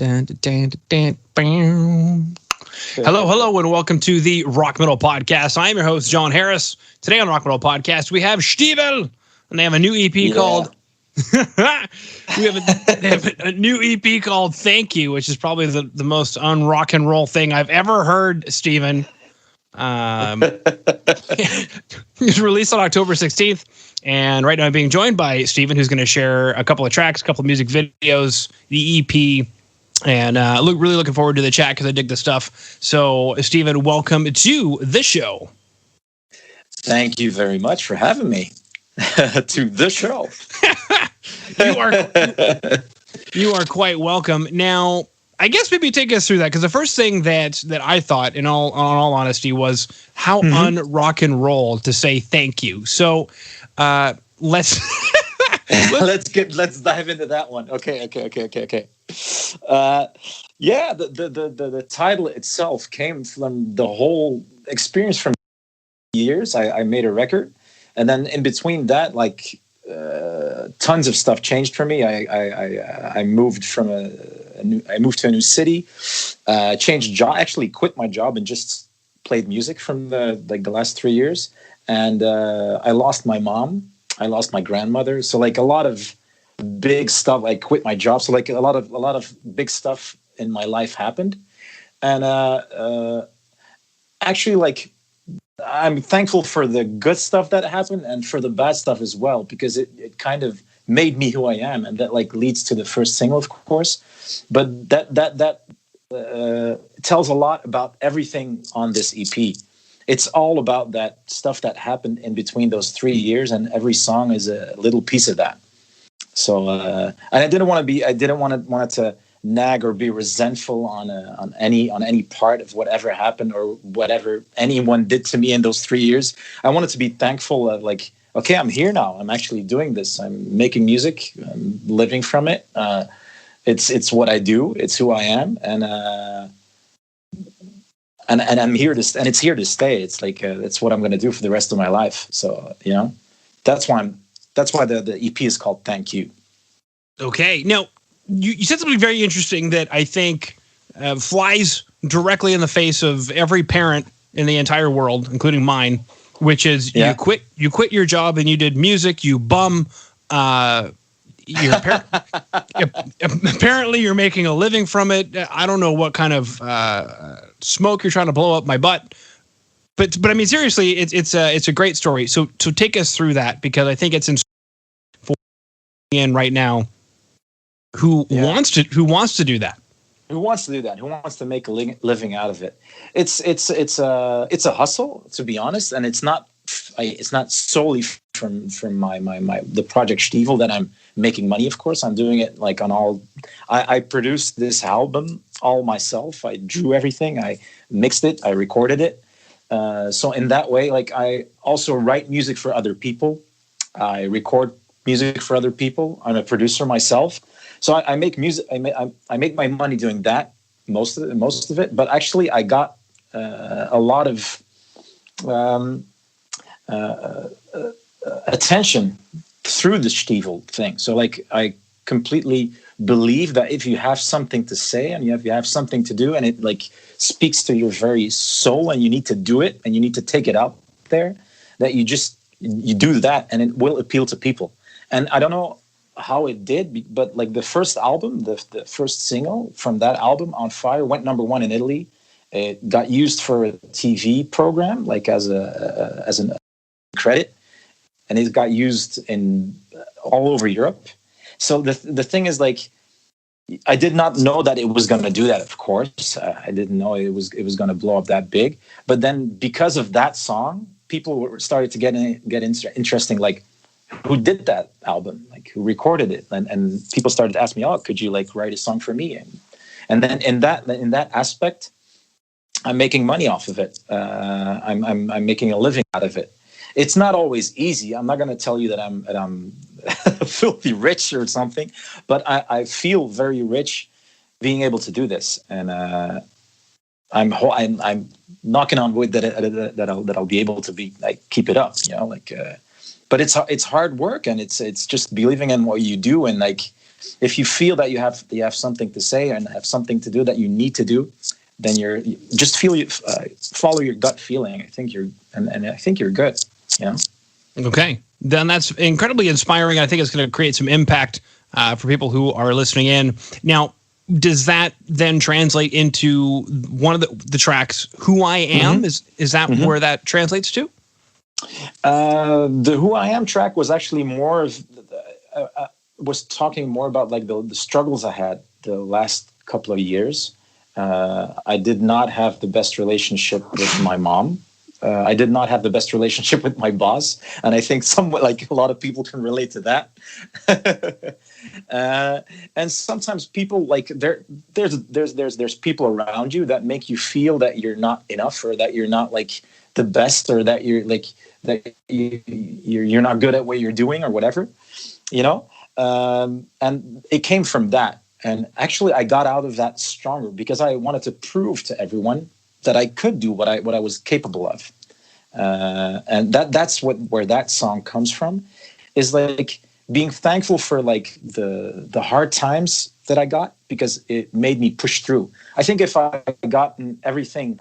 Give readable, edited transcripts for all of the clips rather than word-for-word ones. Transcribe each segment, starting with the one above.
Hello, and welcome to the Rock Metal Podcast. I'm your host, John Harris. Today on Rock Metal Podcast, we have Shtevil, and they have a new EP called. They have a new EP called "Thank You," which is probably the most un-rock and roll thing I've ever heard, Steven. It was released on October 16th, and right now I'm being joined by Steven, who's going to share a couple of tracks, a couple of music videos, the EP, and really looking forward to the chat because I dig this stuff. So, Steven, welcome to the show. Thank you very much for having me to the show. You are quite welcome. Now, I guess maybe take us through that, because the first thing that I thought, in all honesty, was how un-rock and roll to say thank you. So let's dive into that one. Okay. The title itself came from the whole experience from years. I made a record, and then in between that, tons of stuff changed for me. I moved I moved to a new city, changed job, actually quit my job and just played music from the last 3 years. And I lost my mom, I lost my grandmother. So a lot of big stuff. I quit my job. So a lot of big stuff in my life happened. And actually, I'm thankful for the good stuff that happened and for the bad stuff as well, because it kind of made me who I am, and that leads to the first single, of course. But that tells a lot about everything on this EP. It's all about that stuff that happened in between those 3 years, and every song is a little piece of that. So, and I didn't want it to nag or be resentful on any part of whatever happened or whatever anyone did to me in those 3 years. I wanted to be thankful of okay, I'm here now. I'm actually doing this. I'm making music. I'm living from it. It's what I do. It's who I am, and I'm here to, and it's here to stay. It's it's what I'm going to do for the rest of my life. So that's why the EP is called "Thank You." Okay, now you said something very interesting that I think flies directly in the face of every parent in the entire world, including mine, which is you quit your job and you did music. You bum. Apparently you're making a living from it. I don't know what kind of smoke you're trying to blow up my butt, but I mean, seriously, it's a great story. So take us through that, because I think it's in right now who wants to do that. Who wants to do that? Who wants to make a living out of it? It's a hustle, to be honest, and it's not solely from the project Shtevil that I'm making money. Of course, I'm doing it on all. I produced this album all myself. I drew everything. I mixed it. I recorded it. So in that way, I also write music for other people. I record music for other people. I'm a producer myself. So I make music. I make my money doing that, most of it. But actually, I got a lot of attention through the Shtevil thing. So I completely believe that if you have something to say and if you have something to do, and it speaks to your very soul, and you need to do it and you need to take it out there, that you do that, and it will appeal to people. And I don't know how it did, but the first album, the first single from that album, "On Fire," went #1 in Italy. It got used for a TV program, as an credit, and it got used in all over Europe. So the thing is, I did not know that it was going to do that. Of course, I didn't know it was going to blow up that big. But then, because of that song, people started to get interesting. Who did that album? Who recorded it? And people started to ask me, "Oh, could you write a song for me?" And then in that aspect, I'm making money off of it. I'm making a living out of it. It's not always easy. I'm not going to tell you that I'm filthy rich or something, but I feel very rich being able to do this, and I'm knocking on wood that I'll be able to keep it up. But it's hard work, and it's just believing in what you do, and if you feel that you have something to say and have something to do that you need to do, then follow your gut feeling. I think I think you're good. Okay, then that's incredibly inspiring. I think it's going to create some impact for people who are listening in. Now, does that then translate into one of the tracks, "Who I Am"? Mm-hmm. Is that where that translates to? The "Who I Am" track was actually more of was talking more about like the struggles I had the last couple of years. I did not have the best relationship with my mom. I did not have the best relationship with my boss, and I think somewhat like a lot of people can relate to that. And sometimes people like there's people around you that make you feel that you're not enough, or that you're not like the best, or that you're like that you're not good at what you're doing, or whatever, and it came from that. And actually, I got out of that stronger because I wanted to prove to everyone that I could do what I was capable of. And that's where that song comes from, is like being thankful for like the hard times that I got, because it made me push through. I think if I gotten everything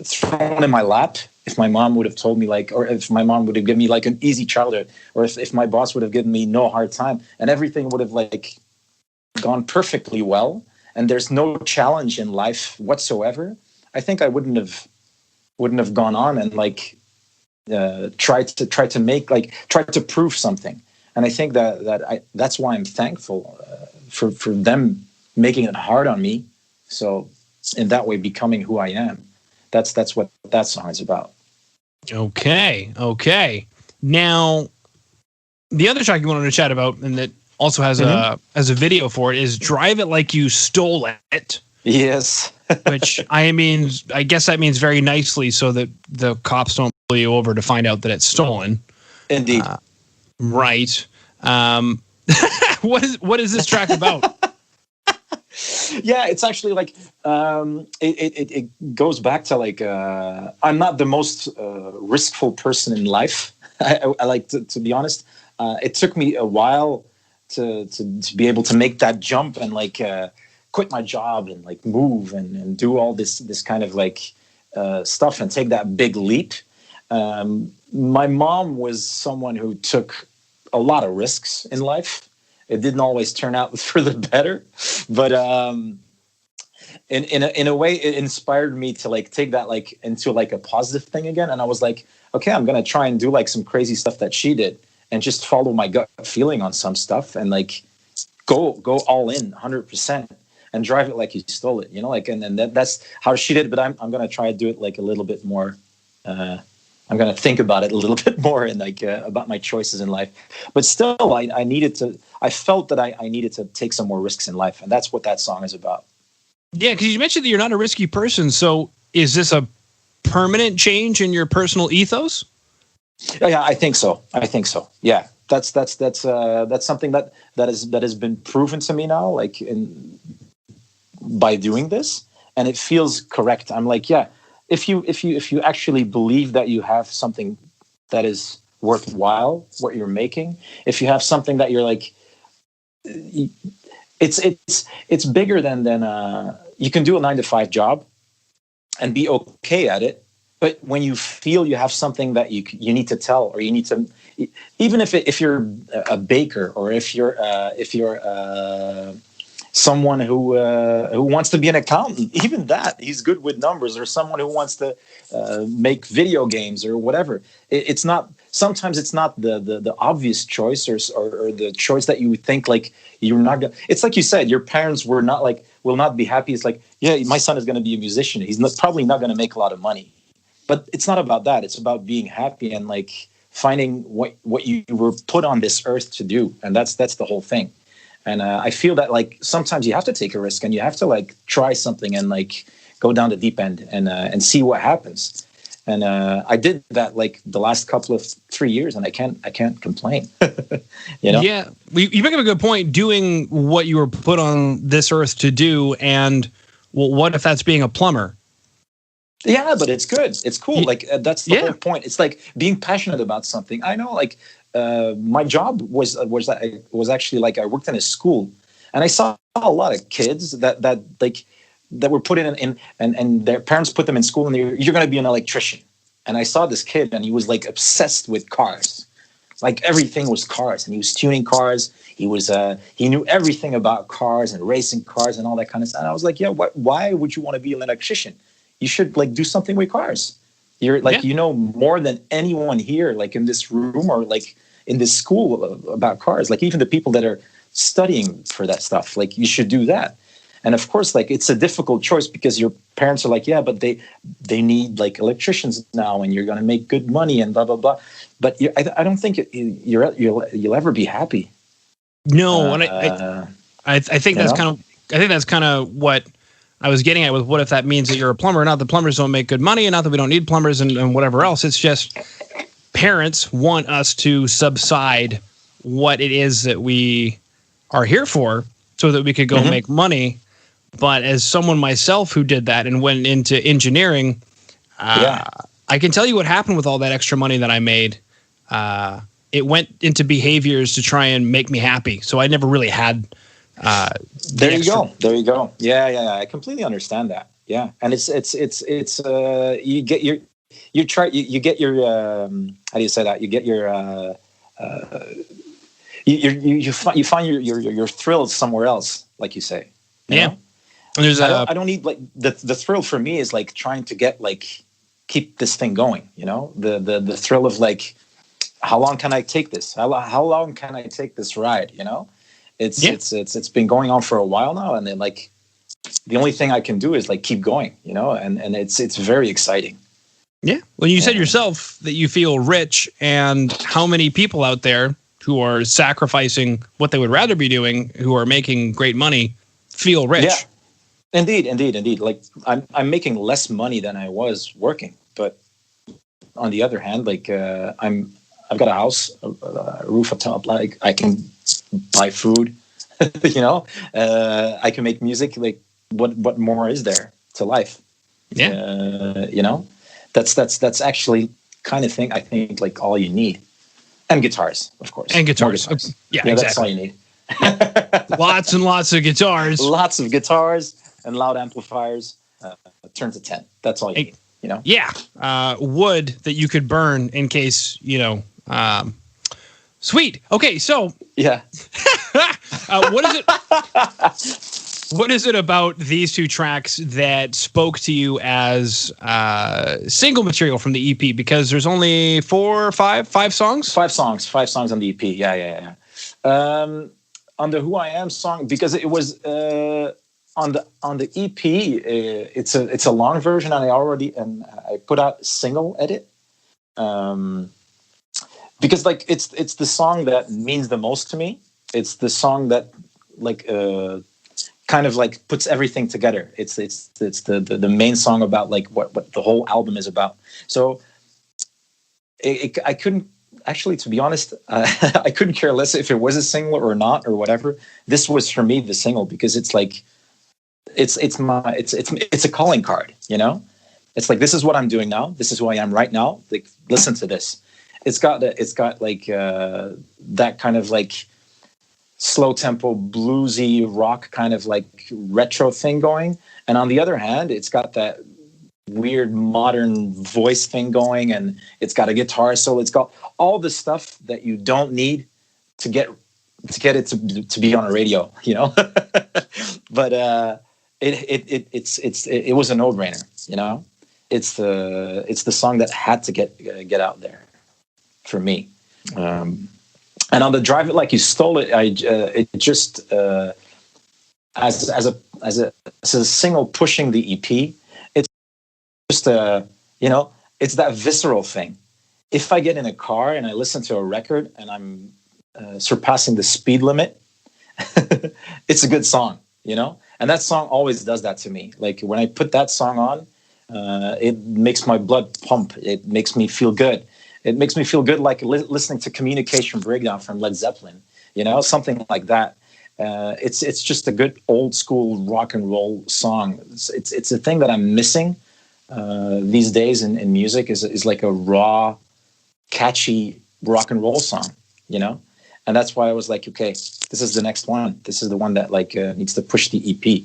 thrown in my lap, if my mom would have told me like, or if my mom would have given me like an easy childhood, or if my boss would have given me no hard time, and everything would have like gone perfectly well, and there's no challenge in life whatsoever, I think I wouldn't have gone on and like tried to prove something. And I think that's why I'm thankful for them making it hard on me. So in that way, becoming who I am. That's what that song is about. Okay. Now, the other track you wanted to chat about, and that also has a video for it, is "Drive It Like You Stole It." Yes. Which I guess that means very nicely so that the cops don't pull you over to find out that it's stolen. Indeed. Right. What is this track about? Yeah, it's actually like it goes back to like I'm not the most riskful person in life. I like to be honest. It took me a while to be able to make that jump and like quit my job and like move and do all this kind of like stuff and take that big leap. My mom was someone who took a lot of risks in life. It didn't always turn out for the better, but in a way, it inspired me to like take that like into like a positive thing again. And I was like, okay, I'm gonna try and do like some crazy stuff that she did, and just follow my gut feeling on some stuff, and like go all in 100%. And drive it like you stole it, like, and then that's how she did. But I'm gonna try to do it like a little bit more. I'm gonna think about it a little bit more and like about my choices in life. But still, I felt that I needed to take some more risks in life, and that's what that song is about. Yeah, because you mentioned that you're not a risky person. So is this a permanent change in your personal ethos? Yeah, I think so. Yeah, that's something that has been proven to me now, like by doing this, and it feels correct. I'm like, yeah, if you actually believe that you have something that is worthwhile, what you're making, if you have something that you're like, it's bigger than you can do a 9-to-5 job and be okay at it. But when you feel you have something that you need to tell, or you need to, even if you're a baker, or if you're someone who wants to be an accountant, even that, he's good with numbers, or someone who wants to make video games or whatever. Sometimes it's not the obvious choice or the choice that you would think like you're not gonna. It's like you said, your parents will not be happy. It's like, yeah, my son is going to be a musician. He's probably not going to make a lot of money. But it's not about that. It's about being happy and like finding what you were put on this earth to do, and that's the whole thing. And I feel that like sometimes you have to take a risk and you have to like try something and like go down the deep end and see what happens. And I did that like the last couple of 3 years, and I can't complain. Yeah, you bring up a good point. Doing what you were put on this earth to do, and well, what if that's being a plumber? Yeah, but it's good. It's cool. Like that's the Yeah. whole point. It's like being passionate about something. I know, like my job was actually like I worked in a school, and I saw a lot of kids that were put in and their parents put them in school, and you're going to be an electrician. And I saw this kid, and he was like obsessed with cars. Like everything was cars, and he was tuning cars. He knew everything about cars and racing cars and all that kind of stuff. And I was like, yeah, why would you want to be an electrician? You should like do something with cars. You're like, you know more than anyone here, like in this room or like in this school about cars. Like even the people that are studying for that stuff, like you should do that. And of course, like it's a difficult choice because your parents are like, yeah, but they need like electricians now, and you're going to make good money and blah blah blah. But I don't think you'll ever be happy. No, and I think that's kind of what I was getting at with what if that means that you're a plumber. Not that plumbers don't make good money, and not that we don't need plumbers and whatever else. It's just parents want us to subside what it is that we are here for so that we could go make money. But as someone myself who did that and went into engineering, I can tell you what happened with all that extra money that I made. It went into behaviors to try and make me happy. So I never really had There you go. Yeah. I completely understand that. Yeah. And it's you get your how do you say that? You get your you find your thrill somewhere else, like you say. You know? And there's I don't need like the thrill for me is like trying to get like keep this thing going, you know, the thrill of like, how long can I take this? How long can I take this ride? You know, it's been going on for a while now. And then like, the only thing I can do is like, keep going, you know, and it's very exciting. Yeah. Well, you said yourself that you feel rich, and how many people out there who are sacrificing what they would rather be doing, who are making great money, feel rich. Yeah. Indeed. Like I'm making less money than I was working, but on the other hand, like I've got a house, a roof up top. Like I can buy food, you know. I can make music. Like what more is there to life? Yeah, you know, that's actually kind of thing. I think like all you need, and guitars, of course, and guitars. Yeah, exactly. That's all you need. Lots and lots of guitars. Lots of guitars and loud amplifiers. Turn to 10. That's all you need. You know. Yeah, wood that you could burn in case you know. Sweet. Okay, so yeah. What is it? What is it about these two tracks that spoke to you as single material from the EP? Because there's only five songs. Five songs on the EP. Yeah. On the "Who I Am" song, because it was on the EP. It's a long version, and I put out a single edit. Because like it's the song that means the most to me. It's the song that like kind of like puts everything together. It's the main song about like what the whole album is about. So I couldn't actually, to be honest, I couldn't care less if it was a single or not or whatever. This was for me the single because it's like it's a calling card, you know. It's like, this is what I'm doing now. This is who I am right now. Like, listen to this. It's got like that kind of like slow tempo, bluesy rock kind of like retro thing going. And on the other hand, it's got that weird modern voice thing going, and it's got a guitar solo. It's got all the stuff that you don't need to get it to be on a radio, you know. But it was a no-brainer, you know. It's the song that had to get out there for me. And on the Drive It Like You Stole It, it just as a single pushing the EP, it's just you know, it's that visceral thing. If I get in a car and I listen to a record and I'm surpassing the speed limit, it's a good song, you know. And that song always does that to me. Like when I put that song on, it makes my blood pump. It makes me feel good. It makes me feel good, like listening to Communication Breakdown from Led Zeppelin, you know, something like that. It's just a good old school rock and roll song. It's a thing that I'm missing these days in music is like a raw, catchy rock and roll song, you know? And that's why I was like, okay, this is the next one. This is the one that like needs to push the EP.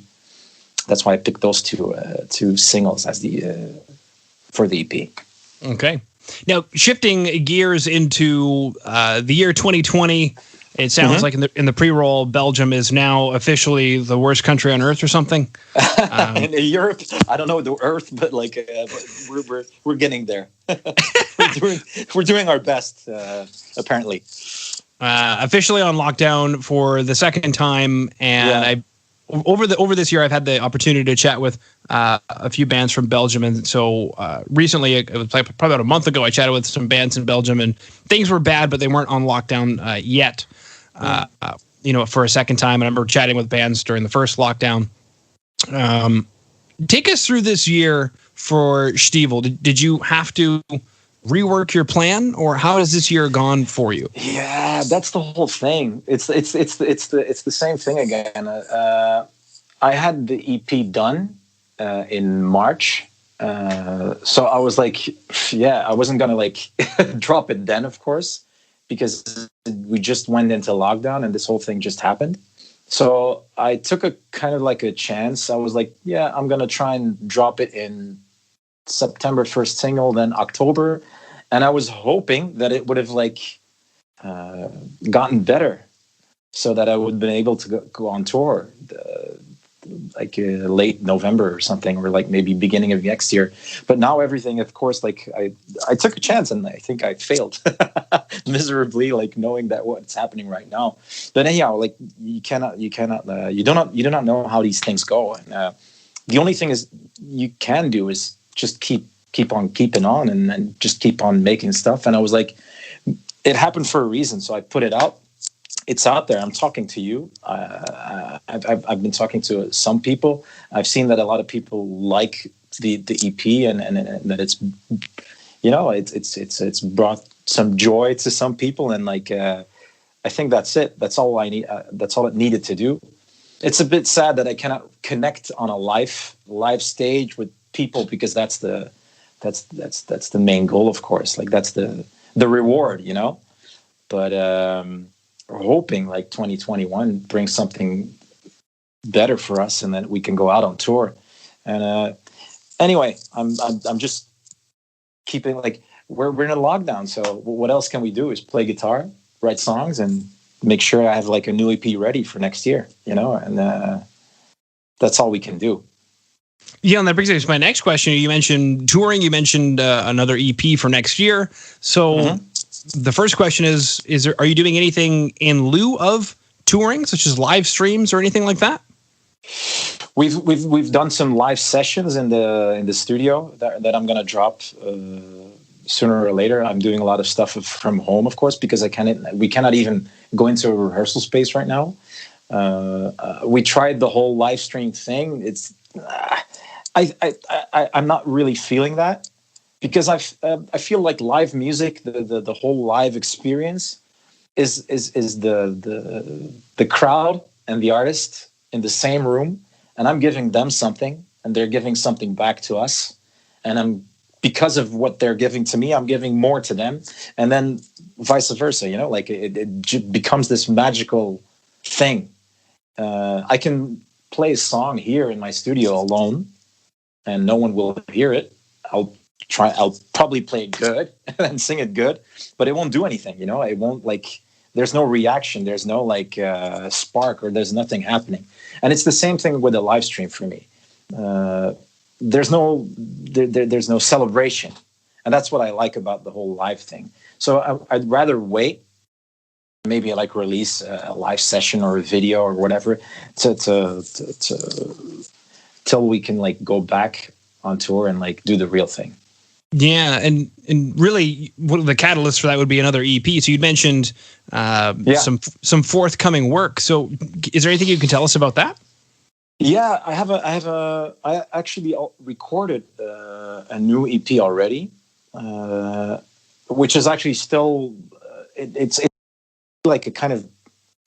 That's why I picked those two singles as for the EP. Okay. Now, shifting gears into the year 2020, it sounds like in the pre-roll, Belgium is now officially the worst country on earth or something. In Europe, I don't know the earth, but like but we're getting there. we're doing our best, apparently. Officially on lockdown for the second time, and over this year, I've had the opportunity to chat with a few bands from Belgium, and so recently, it was probably about a month ago, I chatted with some bands in Belgium, and things were bad, but they weren't on lockdown yet. For a second time, and I remember chatting with bands during the first lockdown. Take us through this year for Shtevil. Did you have to rework your plan, or how has this year gone for you? Yeah, that's the whole thing. It's the same thing again. I had the EP done in March, so I was like, I wasn't gonna like drop it then, of course, because we just went into lockdown and this whole thing just happened. So I took a kind of like a chance. I was like, I'm gonna try and drop it in September, first single, then October, and I was hoping that it would have like gotten better, so that I would have been able to go on tour late November or something, or like maybe beginning of next year. But now everything, of course, like I took a chance and I think I failed miserably, like knowing that what's happening right now. But anyhow, like you do not know how these things go, and the only thing is you can do is just keep on keeping on and just keep on making stuff. And I was like, it happened for a reason, so I put it out. It's out there. I'm talking to you. I've been talking to some people. I've seen that a lot of people like the EP, and that it's it's brought some joy to some people, and like I think that's it. That's all I need. That's all it needed to do. It's a bit sad that I cannot connect on a live stage with people, because that's the main goal, of course. Like that's the reward, you know. But we're hoping like 2021 brings something better for us, and then we can go out on tour. And anyway, I'm just keeping like we're in a lockdown, so what else can we do is play guitar, write songs, and make sure I have like a new EP ready for next year, you know. And that's all we can do. Yeah, and that brings us to my next question. You mentioned touring. You mentioned another EP for next year. So the first question is are you doing anything in lieu of touring, such as live streams or anything like that? We've done some live sessions in the studio that I'm gonna drop sooner or later. I'm doing a lot of stuff from home, of course, because we cannot even go into a rehearsal space right now. We tried the whole live stream thing. It's I'm not really feeling that, because I feel like live music, the whole live experience is the crowd and the artist in the same room, and I'm giving them something and they're giving something back to us, and because of what they're giving to me, I'm giving more to them, and then vice versa, you know, like it becomes this magical thing. I can play a song here in my studio alone and no one will hear it. I'll probably play it good and sing it good, but it won't do anything, you know. It won't, like, there's no reaction, there's no like spark, or there's nothing happening. And it's the same thing with a live stream for me. There's no celebration, and that's what I like about the whole live thing. So I'd rather wait, maybe like release a live session or a video or whatever till we can like go back on tour and like do the real thing. Yeah, and really, one of the catalysts for that would be another EP. So you'd mentioned some forthcoming work. So is there anything you can tell us about that? Yeah, I actually recorded a new EP already, which is actually still it's like a kind of,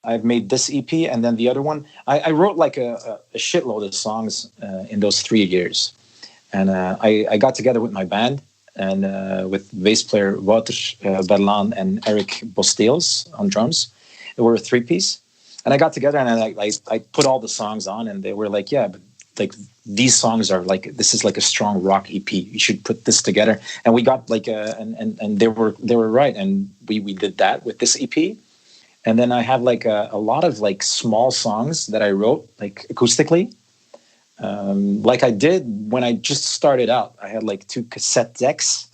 I've made this EP, and then the other one I wrote like a shitload of songs in those 3 years. And I got together with my band and with bass player Wouter Berlaan and Eric Bosteels on drums. We were a three-piece. And I got together and I put all the songs on, and they were like, yeah, but like these songs are like, this is like a strong rock EP. You should put this together. And we got like and they were right. And we did that with this EP. And then I have like a lot of like small songs that I wrote like acoustically. Like I did when I just started out. I had like 2 cassette decks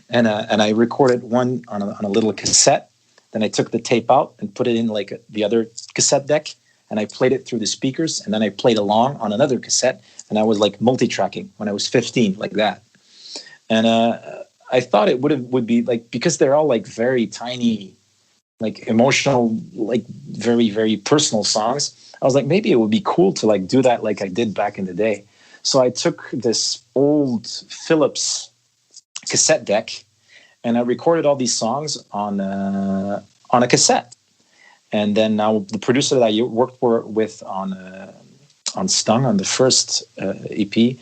and I recorded one on a little cassette. Then I took the tape out and put it in like the other cassette deck, and I played it through the speakers, and then I played along on another cassette, and I was like multi-tracking when I was 15, like that. And I thought it would be like, because they're all like very tiny, like emotional, like very, very personal songs. I was like, maybe it would be cool to like do that like I did back in the day. So I took this old Philips cassette deck, and I recorded all these songs on a cassette. And then now the producer that I worked with on Stung, on the first EP,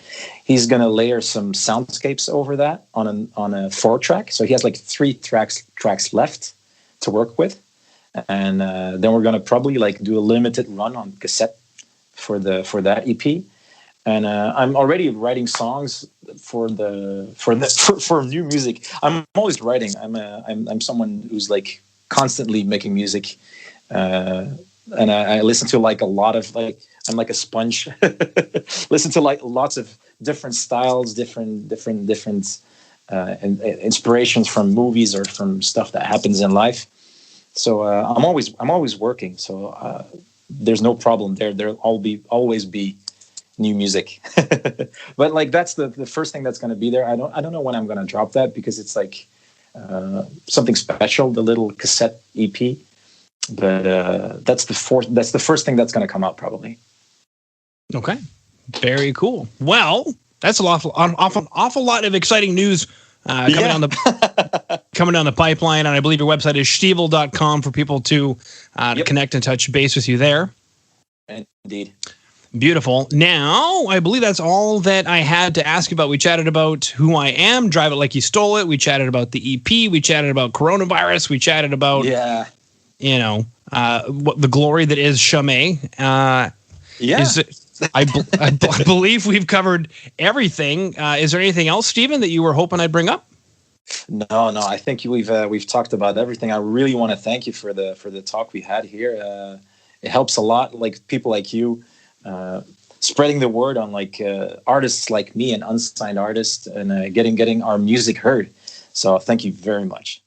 he's gonna layer some soundscapes over that on a 4-track. So he has like 3 tracks left to work with, and then we're gonna probably like do a limited run on cassette for that EP. And I'm already writing songs for new music. I'm always writing. I'm someone who's like constantly making music, and I listen to like a lot of like, I'm like a sponge. Listen to like lots of different styles, different inspirations from movies or from stuff that happens in life. So I'm always working. So there's no problem there. There'll always be new music. But like that's the first thing that's going to be there. I don't know when I'm going to drop that, because it's like something special, the little cassette EP. But that's the first thing that's going to come out probably. Okay, very cool. Well, that's an awful lot of exciting news coming down the pipeline. And I believe your website is Shtevil.com for people to connect and touch base with you there. Indeed. Beautiful. Now, I believe that's all that I had to ask about. We chatted about Who I Am, Drive It Like You Stole It. We chatted about the EP. We chatted about coronavirus. We chatted about, what the glory that is Chame. I believe we've covered everything. Is there anything else, Stephen, that you were hoping I'd bring up? No. I think we've talked about everything. I really want to thank you for the talk we had here. It helps a lot, like people like you. Spreading the word on like artists like me and unsigned artists, and getting our music heard. So thank you very much.